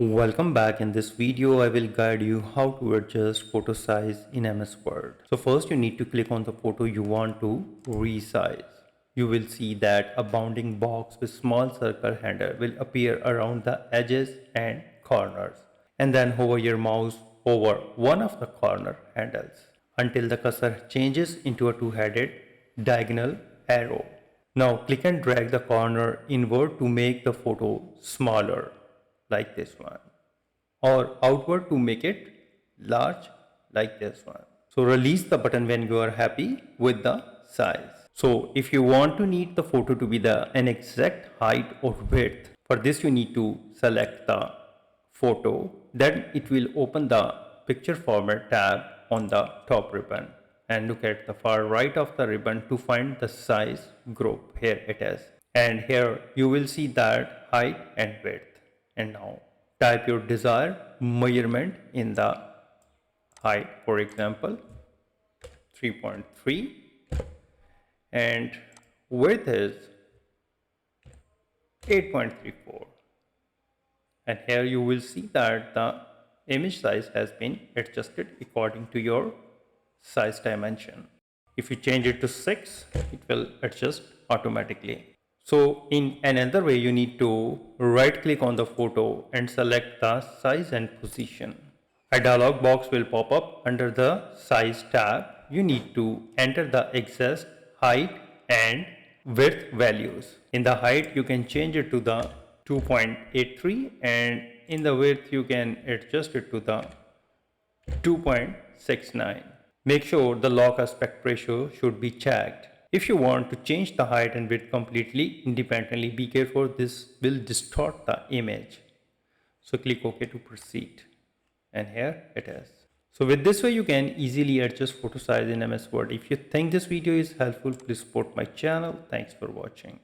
Welcome back. In this video, I will guide you how to adjust photo size in MS Word. So first you need to click on the photo you want to resize. You will see that a bounding box with small circle handle will appear around the edges and corners. And then hover your mouse over one of the corner handles until the cursor changes into a two-headed diagonal arrow. Now click and drag the corner inward to make the photo smaller, like this one, or outward to make it large, like this one. So release the button when you are happy with the size. So if you want to need the photo to be an exact height or width, for this you need to select the photo, then it will open the picture format tab on the top ribbon, and look at the far right of the ribbon to find the size group. Here it is, and here you will see that height and width. And now type your desired measurement in the height, for example 3.3, and width is 8.34. And here you will see that the image size has been adjusted according to your size dimension. If you change it to 6, it will adjust automatically. So in another way, you need to right click on the photo and select the size and position. A dialog box will pop up under the size tab. You need to enter the exact height and width values. In the height, you can change it to the 2.83, and in the width you can adjust it to the 2.69. Make sure the lock aspect ratio should be checked. If you want to change the height and width completely independently, be careful, this will distort the image. So click OK to proceed, and here it is. So with this way you can easily adjust photo size in MS Word. If you think this video is helpful, please support my channel. Thanks for watching.